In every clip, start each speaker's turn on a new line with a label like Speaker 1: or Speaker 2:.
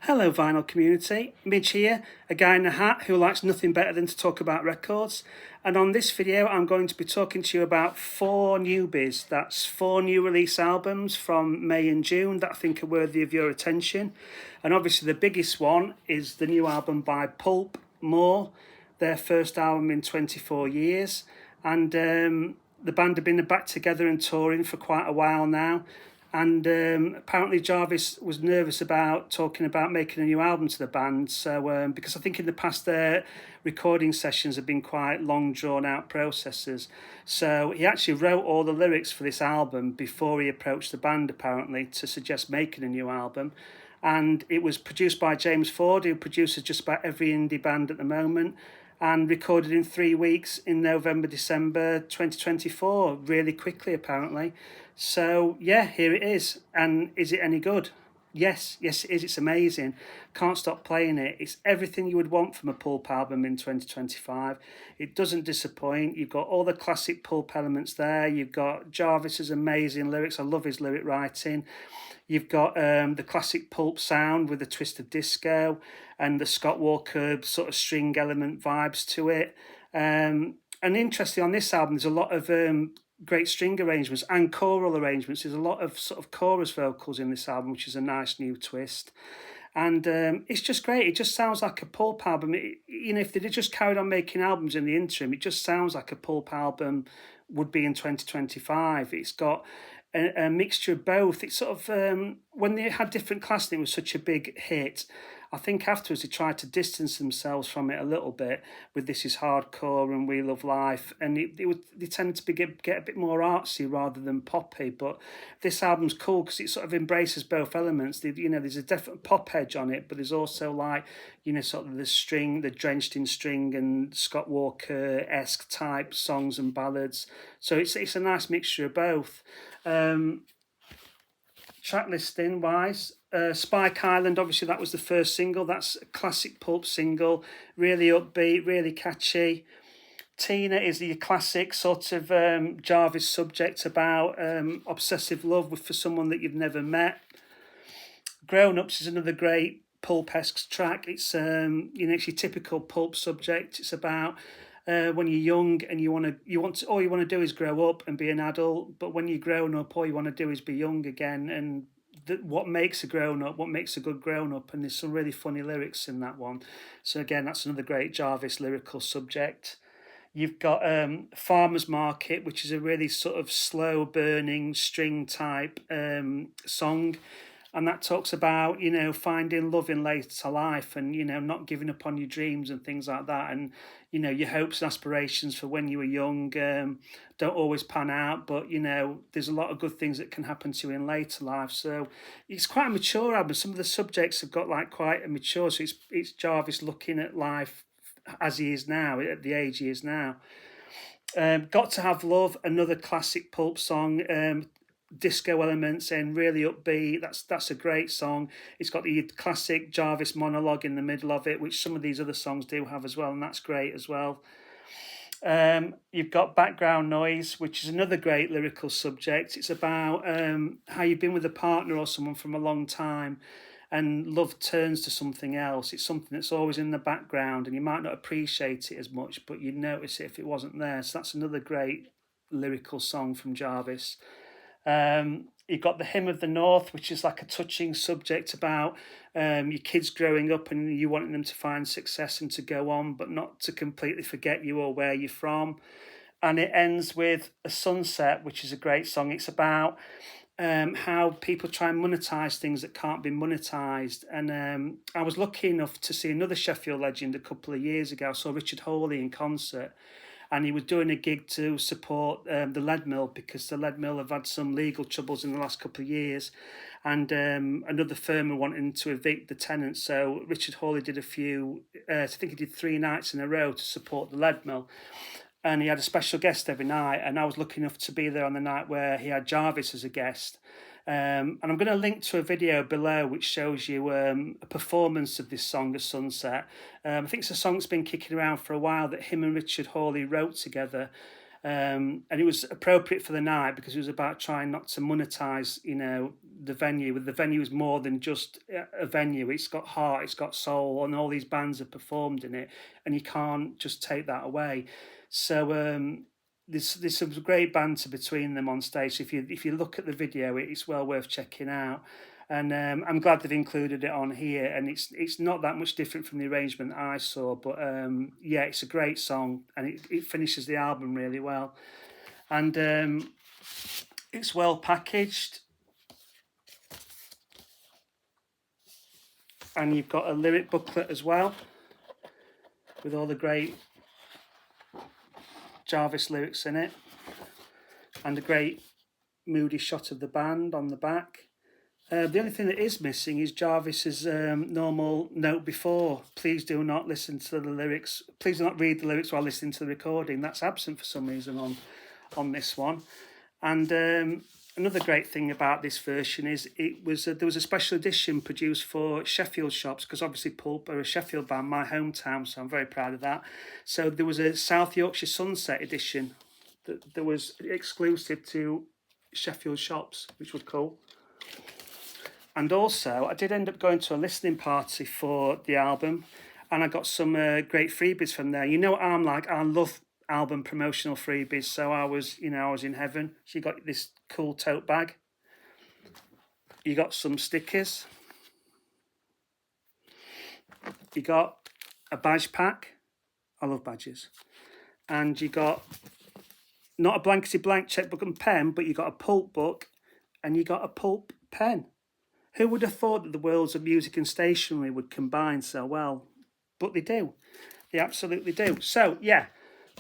Speaker 1: Hello vinyl community, Midge here, a guy in a hat who likes nothing better than to talk about records, and on this video I'm going to be talking to you about 4 newbies. That's 4 new release albums from May and June that I think are worthy of your attention. And obviously the biggest one is the new album by Pulp More, their first album in 24 years, and the band have been back together and touring for quite a while now. And apparently Jarvis was nervous about talking about making a new album to the band. So because I think in the past their recording sessions have been quite long drawn out processes. So he actually wrote all the lyrics for this album before he approached the band, apparently, to suggest making a new album. And it was produced by James Ford, who produces just about every indie band at the moment, and recorded in 3 weeks in November, December 2024, really quickly apparently. So yeah, here it is. And is it any good? Yes it is. It's amazing. Can't stop playing it. It's everything you would want from a Pulp album in 2025. It doesn't disappoint. You've got all the classic Pulp elements there. You've got Jarvis's amazing lyrics. I love his lyric writing. You've got the classic Pulp sound with a twist of disco and the Scott Walker sort of string element vibes to it. And interesting, on this album, there's a lot of great string arrangements and choral arrangements. There's a lot of sort of chorus vocals in this album, which is a nice new twist. And it's just great. It just sounds like a Pulp album. If they'd just carried on making albums in the interim, it just sounds like a Pulp album would be in 2025. It's got a mixture of both. It's sort of, when they had Different Class and it was such a big hit, I think afterwards they tried to distance themselves from it a little bit with This Is Hardcore and We Love Life, and they tended to get a bit more artsy rather than poppy. But this album's cool because it sort of embraces both elements. There's a definite pop edge on it, but there's also sort of the drenched in string and Scott Walker-esque type songs and ballads. So it's a nice mixture of both. Track listing wise, Spike Island, obviously that was the first single. That's a classic Pulp single, really upbeat, really catchy. Tina is the classic sort of Jarvis subject about obsessive love for someone that you've never met. Grown Ups is another great Pulp-esque track. It's it's your typical Pulp subject. It's about when you're young and all you want to do is grow up and be an adult, but when you're grown up, all you want to do is be young again. And what makes a grown up? What makes a good grown up? And there's some really funny lyrics in that one. So again, that's another great Jarvis lyrical subject. You've got Farmer's Market, which is a really sort of slow burning string type song. And that talks about, finding love in later life and, not giving up on your dreams and things like that. And, your hopes and aspirations for when you were young don't always pan out. But, there's a lot of good things that can happen to you in later life. So it's quite a mature album. Some of the subjects have got quite a mature. So it's Jarvis looking at life as he is now, at the age he is now. Got to Have Love, another classic Pulp song. Disco elements and really upbeat. That's a great song. It's got the classic Jarvis monologue in the middle of it, which some of these other songs do have as well, and that's great as well. You've got Background Noise, which is another great lyrical subject. It's about how you've been with a partner or someone from a long time and love turns to something else. It's something that's always in the background and you might not appreciate it as much, but you'd notice it if it wasn't there. So that's another great lyrical song from Jarvis. You've got The Hymn of the North, which is like a touching subject about your kids growing up and you wanting them to find success and to go on, but not to completely forget you or where you're from. And it ends with A Sunset, which is a great song. It's about how people try and monetize things that can't be monetized. And I was lucky enough to see another Sheffield legend a couple of years ago. I saw Richard Hawley in concert. And he was doing a gig to support the lead mill because the lead mill have had some legal troubles in the last couple of years, and another firm were wanting to evict the tenants. So Richard Hawley did I think he did 3 nights in a row to support the lead mill, and he had a special guest every night. And I was lucky enough to be there on the night where he had Jarvis as a guest. And I'm going to link to a video below which shows you a performance of this song, A Sunset. I think it's a song that's been kicking around for a while that him and Richard Hawley wrote together. And it was appropriate for the night because it was about trying not to monetize, the venue. The venue is more than just a venue. It's got heart, it's got soul, and all these bands have performed in it, and you can't just take that away. So there's some great banter between them on stage. So if you look at the video, it's well worth checking out. And I'm glad they've included it on here. And it's not that much different from the arrangement I saw, but yeah, it's a great song, and it finishes the album really well. And it's well packaged. And you've got a lyric booklet as well with all the great Jarvis lyrics in it, and a great moody shot of the band on the back. The only thing that is missing is Jarvis's normal note before, please do not listen to the lyrics, please do not read the lyrics while listening to the recording. That's absent for some reason on this one. And another great thing about this version is there was a special edition produced for Sheffield shops, because obviously Pulp are a Sheffield band, my hometown, so I'm very proud of that. So there was a South Yorkshire Sunset edition that was exclusive to Sheffield shops, which was cool. And also, I did end up going to a listening party for the album, and I got some great freebies from there. You know what I'm like? I love album promotional freebies, so I was in heaven. So you got this cool tote bag. You got some stickers. You got a badge pack. I love badges. And you got not a blankety blank checkbook and pen, but you got a pulp book, and you got a pulp pen. Who would have thought that the worlds of music and stationery would combine so well? But they do. They absolutely do. So, yeah,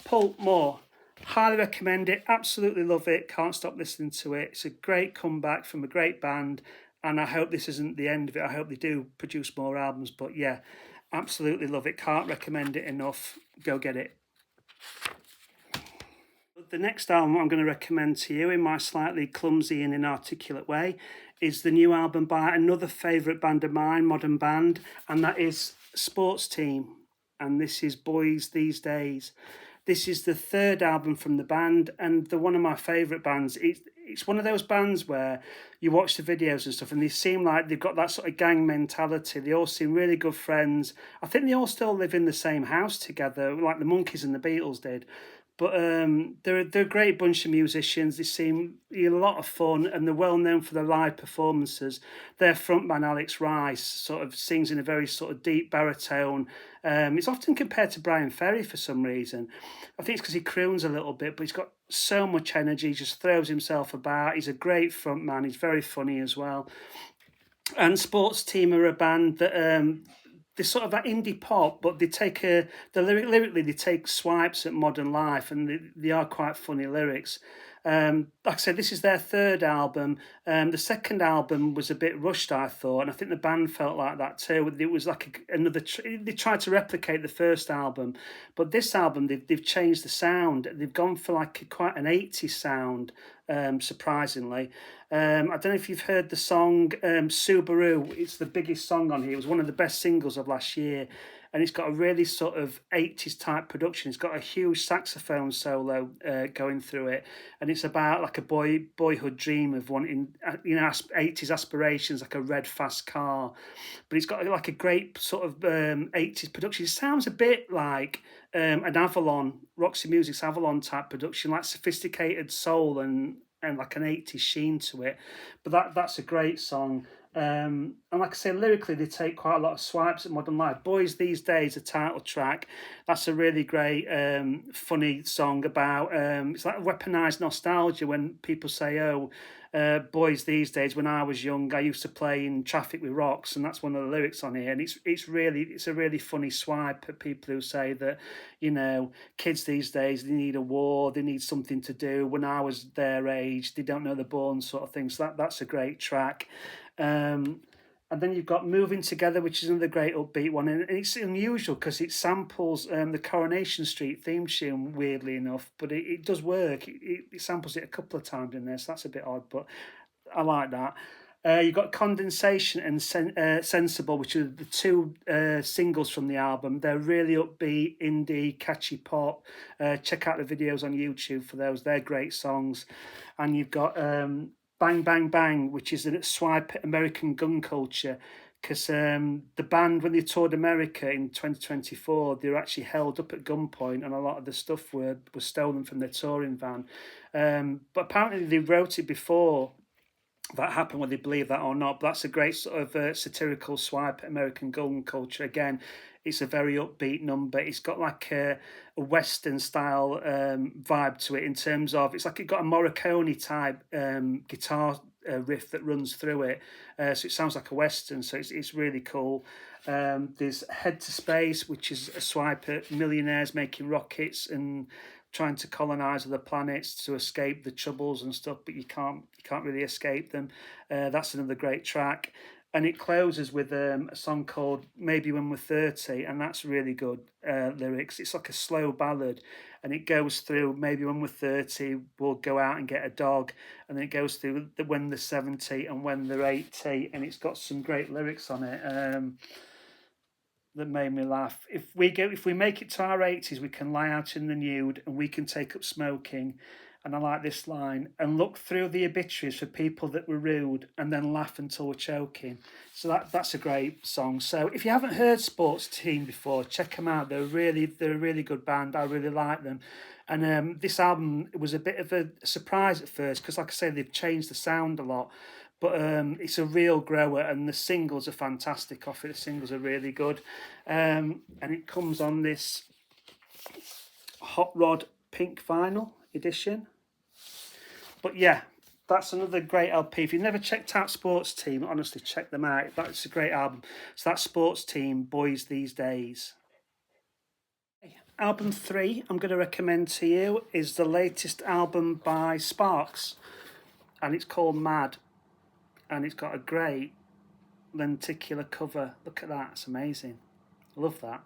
Speaker 1: Pulp more. Highly recommend it. Absolutely love it. Can't stop listening to it. It's a great comeback from a great band, and I hope this isn't the end of it. I hope they do produce more albums. But, yeah, absolutely love it. Can't recommend it enough. Go get it. The next album I'm going to recommend to you in my slightly clumsy and inarticulate way is the new album by another favourite band of mine, modern band, and that is Sports Team. And this is Boys These Days. This is the third album from the band, and they're one of my favourite bands. It's one of those bands where you watch the videos and stuff, and they seem like they've got that sort of gang mentality. They all seem really good friends. I think they all still live in the same house together, like the Monkees and the Beatles did. But they're a great bunch of musicians. They seem a lot of fun, and they're well known for their live performances. Their frontman Alex Rice sort of sings in a very sort of deep baritone. It's often compared to Brian Ferry for some reason. I think it's because he croons a little bit, but he's got so much energy. He just throws himself about. He's a great frontman. He's very funny as well. And Sports Team are a band that they're sort of that indie pop, but they take lyrically they take swipes at modern life, and they are quite funny lyrics. Like I said, this is their third album. The second album was a bit rushed, I thought, and I think the band felt like that too. It was like they tried to replicate the first album, but this album they've changed the sound. They've gone for like quite an 80s sound, surprisingly. I don't know if you've heard the song Subaru. It's the biggest song on here. It was one of the best singles of last year. And it's got a really sort of 80s type production. It's got a huge saxophone solo going through it. And it's about like a boyhood dream of wanting, 80s aspirations, like a red fast car. But it's got like a great sort of 80s production. It sounds a bit like an Avalon, Roxy Music's Avalon type production, like sophisticated soul and like an 80s sheen to it. But that's a great song. And like I say, lyrically they take quite a lot of swipes at modern life. Boys These Days, a title track, that's a really great funny song about it's like weaponized nostalgia when people say, boys these days, when I was young I used to play in traffic with rocks, and that's one of the lyrics on here. And it's a really funny swipe at people who say that, kids these days, they need a war, they need something to do. When I was their age, they don't know they're born, sort of thing. So that's a great track. And then you've got Moving Together, which is another great upbeat one. And it's unusual because it samples the Coronation Street theme tune, weirdly enough. But it does work. It samples it a couple of times in there, so that's a bit odd. But I like that. You've got Condensation and Sensible, which are the two singles from the album. They're really upbeat, indie, catchy pop. Check out the videos on YouTube for those. They're great songs. And you've got Bang Bang Bang, which is a swipe at American gun culture. Because the band, when they toured America in 2024, they were actually held up at gunpoint, and a lot of the stuff was stolen from their touring van. But apparently they wrote it before that happened, whether they believe that or not. But that's a great sort of satirical swipe at American gun culture. Again, it's a very upbeat number. It's got like a Western style vibe to it in terms of, it's like it got a Morricone type guitar riff that runs through it. So it sounds like a Western, so it's really cool. There's Head to Space, which is a swipe at millionaires making rockets and trying to colonize other planets to escape the troubles and stuff, but you can't really escape them. That's another great track. And it closes with a song called Maybe When We're 30, and that's really good lyrics. It's like a slow ballad, and it goes through maybe when we're 30, we'll go out and get a dog, and then it goes through when they're 70 and when they're 80, and it's got some great lyrics on it that made me laugh. If we make it to our 80s, we can lie out in the nude and we can take up smoking. And I like this line, and look through the obituaries for people that were rude and then laugh until we're choking. So that's a great song. So if you haven't heard Sports Team before, check them out. They're a really good band. I really like them. And this album was a bit of a surprise at first because, like I say, they've changed the sound a lot. But it's a real grower, and the singles are fantastic off it. The singles are really good. And it comes on this Hot Rod pink vinyl edition. But yeah, that's another great LP. If you've never checked out Sports Team, honestly, check them out. That's a great album. So that's Sports Team, Boys These Days. Album 3 I'm going to recommend to you is the latest album by Sparks, and it's called Mad, and it's got a great lenticular cover. Look at that, it's amazing. I love that.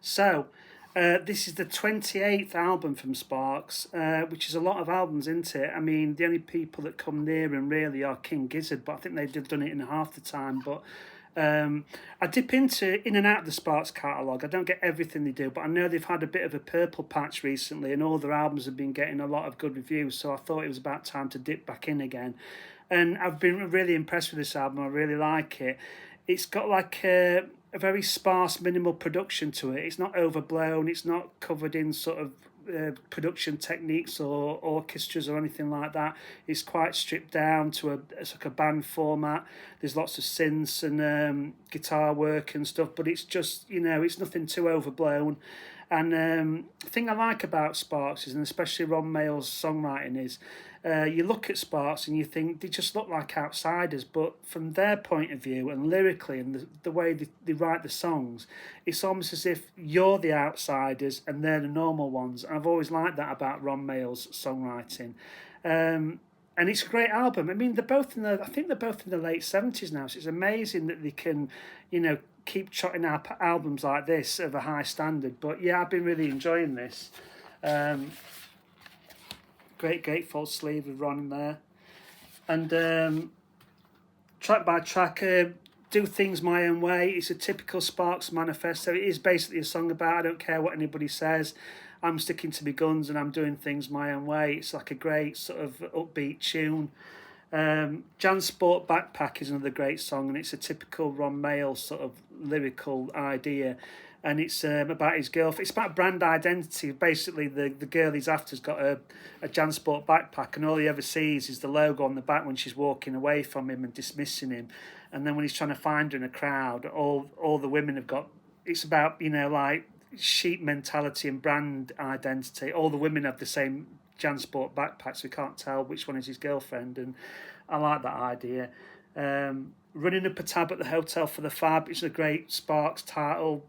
Speaker 1: So this is the 28th album from Sparks, which is a lot of albums, isn't it? I mean, the only people that come near him really are King Gizzard, but I think they've done it in half the time. But I dip in and out of the Sparks catalogue. I don't get everything they do, but I know they've had a bit of a purple patch recently, and all their albums have been getting a lot of good reviews, so I thought it was about time to dip back in again. And I've been really impressed with this album. I really like it. It's got like a very sparse, minimal production to it. It's not overblown. It's not covered in sort of production techniques or orchestras or anything like that. It's quite stripped down to it's like a band format. There's lots of synths and guitar work and stuff, but it's just, it's nothing too overblown. And the thing I like about Sparks is, and especially Ron Mayall's songwriting, is you look at Sparks and you think they just look like outsiders, but from their point of view and lyrically and the way they write the songs, it's almost as if you're the outsiders and they're the normal ones. And I've always liked that about Ron Mayall's songwriting. And it's a great album. I mean, I think they're both in the late 70s now, so it's amazing that they can, keep trotting out albums like this of a high standard. But yeah, I've been really enjoying this. Great gatefold sleeve with Ron in there. And track by track, Do Things My Own Way. It's a typical Sparks manifesto. It is basically a song about, I don't care what anybody says, I'm sticking to my guns and I'm doing things my own way. It's like a great sort of upbeat tune. Jansport Backpack is another great song, and it's a typical Ron Mayall sort of lyrical idea. And it's about his girlfriend. It's about brand identity. Basically, the girl he's after's got a Jansport backpack, and all he ever sees is the logo on the back when she's walking away from him and dismissing him. And then when he's trying to find her in a crowd, all the women have got... It's about, like sheep mentality and brand identity. All the women have the same Jansport backpack, so we can't tell which one is his girlfriend. And I like that idea. Running up a tab at the Hotel for the Fab is a great Sparks title,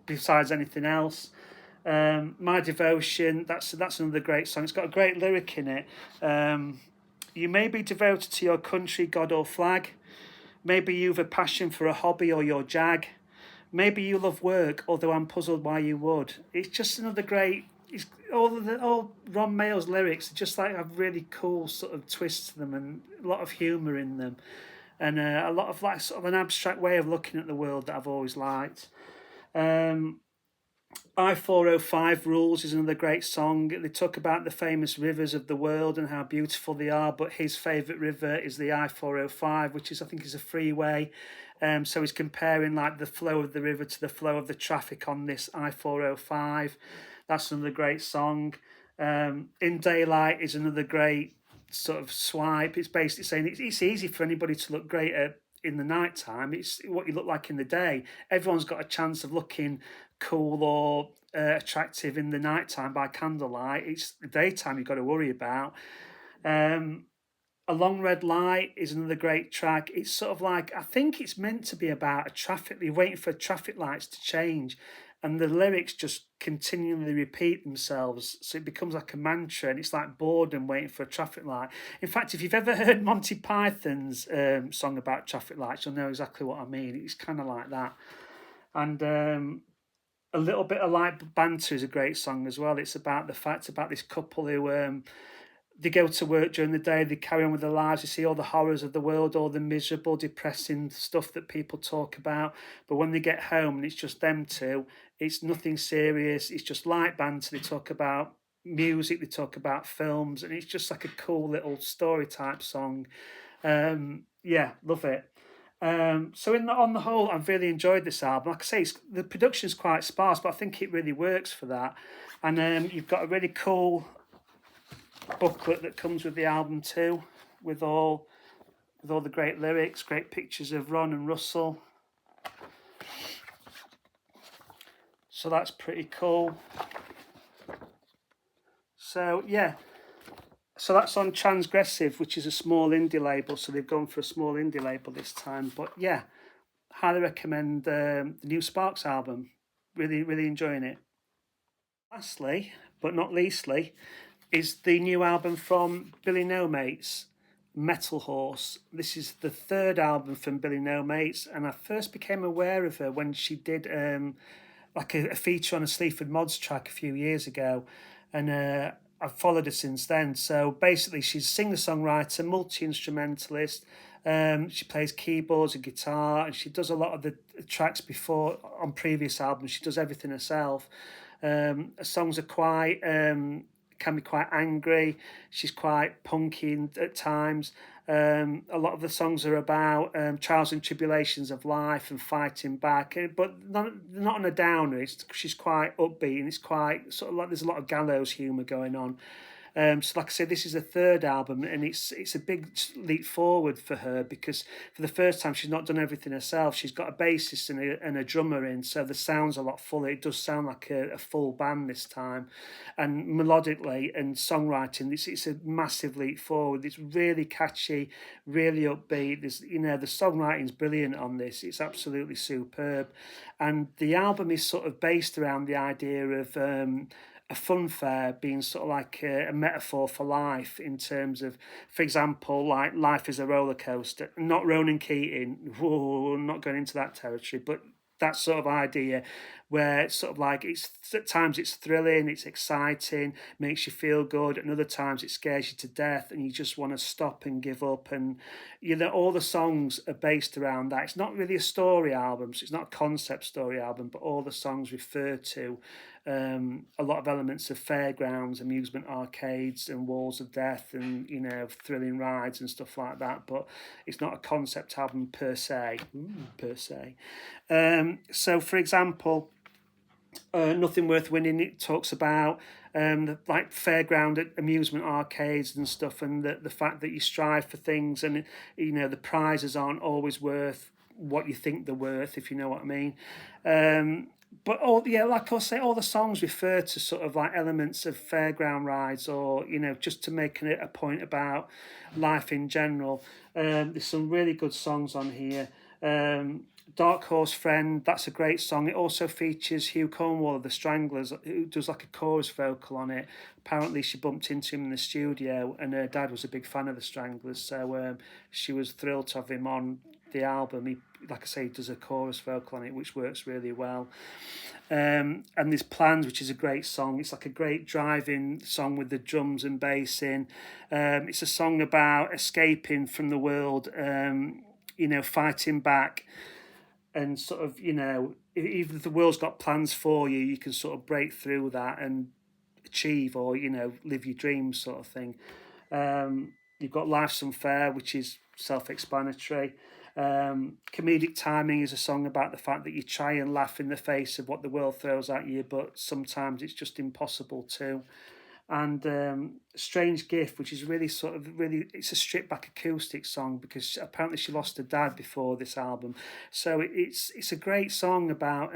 Speaker 1: besides anything else. My Devotion, that's another great song. It's got a great lyric in it. You may be devoted to your country, God or flag. Maybe you've a passion for a hobby or your jag. Maybe you love work, although I'm puzzled why you would. It's just another great it's all Ron Mayall's lyrics just like have really cool sort of twists to them and a lot of humour in them, and a lot of like sort of an abstract way of looking at the world that I've always liked. Um, I-405 Rules is another great song. They talk about the famous rivers of the world and how beautiful they are, but his favourite river is the I-405, which is, I think, is a freeway. So he's comparing like the flow of the river to the flow of the traffic on this I-405. That's another great song. In Daylight is another great sort of swipe. It's basically saying it's easy for anybody to look great in the night time. It's what you look like in the day. Everyone's got a chance of looking cool or attractive in the night time by candlelight. It's the daytime you've got to worry about. A Long Red Light is another great track. It's sort of like, I think it's meant to be about you're waiting for traffic lights to change, and the lyrics just continually repeat themselves. So it becomes like a mantra, and it's like boredom waiting for a traffic light. In fact, if you've ever heard Monty Python's song about traffic lights, you'll know exactly what I mean. It's kind of like that. And A Little Bit of Light Banter is a great song as well. It's about this couple who they go to work during the day, they carry on with their lives, they see all the horrors of the world, all the miserable, depressing stuff that people talk about. But when they get home and it's just them two, it's nothing serious, it's just light banter. They talk about music, they talk about films, and it's just like a cool little story type song. Yeah, love it. On the whole, I've really enjoyed this album. Like I say, the production's quite sparse, but I think it really works for that. And you've got a really cool booklet that comes with the album too, with all the great lyrics, great pictures of Ron and Russell. So that's pretty cool. So yeah, so that's on Transgressive, which is a small indie label. So they've gone for a small indie label this time. But yeah, highly recommend the new Sparks album. Really, really enjoying it. Lastly, but not leastly, is the new album from Billy No Mates, Metal Horse. This is the third album from Billy No Mates, and I first became aware of her when she did like a feature on a Sleaford Mods track a few years ago, and I've followed her since then. So basically, she's a singer-songwriter, multi-instrumentalist. She plays keyboards and guitar, and she does a lot of the tracks before on previous albums. She does everything herself. Her songs are quite can be quite angry. She's quite punky at times. A lot of the songs are about trials and tribulations of life and fighting back, but not on a downer. She's quite upbeat, and it's quite sort of like there's a lot of gallows humour going on. So like I said, this is the third album, and it's a big leap forward for her because for the first time she's not done everything herself. She's got a bassist and a drummer in, so the sound's a lot fuller. It does sound like a full band this time, and melodically and songwriting, it's a massive leap forward. It's really catchy, really upbeat. The songwriting's brilliant on this. It's absolutely superb, and the album is sort of based around the idea of a fun fair being sort of like a metaphor for life in terms of, for example, like life is a roller coaster. Not Ronan Keating, whoa, not going into that territory, but that sort of idea where it's sort of like at times it's thrilling, it's exciting, makes you feel good, and other times it scares you to death and you just want to stop and give up. And all the songs are based around that. It's not really a story album, so it's not a concept story album, but all the songs refer to a lot of elements of fairgrounds, amusement arcades, and walls of death, and thrilling rides and stuff like that. But it's not a concept album per se. So, for example, Nothing Worth Winning, it talks about like fairground amusement arcades and stuff, and the fact that you strive for things, and the prizes aren't always worth what you think they're worth, if you know what I mean. But like I say, all the songs refer to sort of like elements of fairground rides, or just to make a point about life in general. There's some really good songs on here. Dark Horse Friend, that's a great song. It also features Hugh Cornwall of the Stranglers, who does like a chorus vocal on it. Apparently she bumped into him in the studio, and her dad was a big fan of the Stranglers, so she was thrilled to have him on the album. like I say, he does a chorus vocal on it, which works really well. And there's Plans, which is a great song. It's like a great driving song with the drums and bass in. It's a song about escaping from the world, fighting back, and sort of, even if the world's got plans for you, you can sort of break through that and achieve, or live your dreams, sort of thing. You've got Life's Unfair, which is self-explanatory. Comedic Timing is a song about the fact that you try and laugh in the face of what the world throws at you, but sometimes it's just impossible to. And Strange Gift, which is really it's a stripped back acoustic song, because apparently she lost her dad before this album. So it's a great song about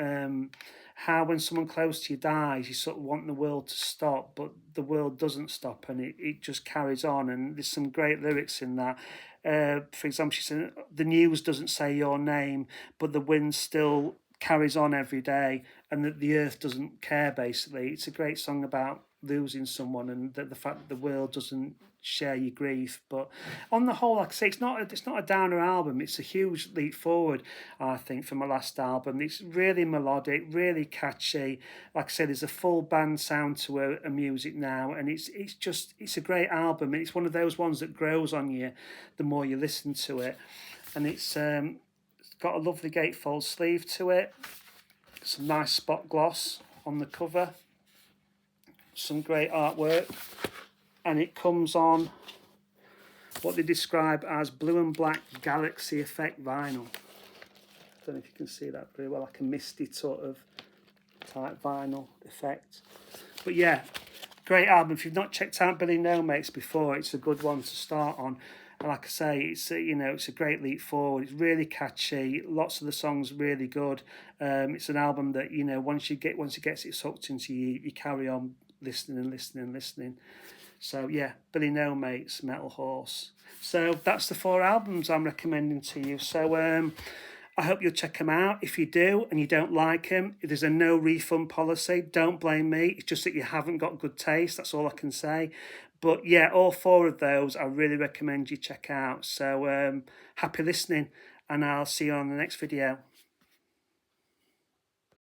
Speaker 1: how when someone close to you dies, you sort of want the world to stop, but the world doesn't stop, and it just carries on. And there's some great lyrics in that. For example, she said, the news doesn't say your name, but the wind still carries on every day, and that the earth doesn't care, basically. It's a great song about losing someone, and the fact that the world doesn't share your grief. But on the whole, like I say, it's not a downer album. It's a huge leap forward, I think, from my last album. It's really melodic, really catchy. Like I said, there's a full band sound to her music now, and it's a great album. And it's one of those ones that grows on you the more you listen to it. And it's got a lovely gatefold sleeve to it, some nice spot gloss on the cover, some great artwork, and it comes on what they describe as blue and black galaxy effect vinyl. I don't know if you can see that very well, like a misty sort of type vinyl effect. But yeah, great album. If you've not checked out Billy No Mates before, it's a good one to start on. And like I say, it's a great leap forward. It's really catchy. Lots of the songs really good. It's an album that once it gets it sucked into you, you carry on listening and listening and listening. So yeah, Billy No Mates, Metal Horse. So that's the 4 albums I'm recommending to you. So I hope you'll check them out. If you do and you don't like them, there's a no refund policy. Don't blame me. It's just that you haven't got good taste. That's all I can say. But yeah, all 4 of those I really recommend you check out. So happy listening, and I'll see you on the next video.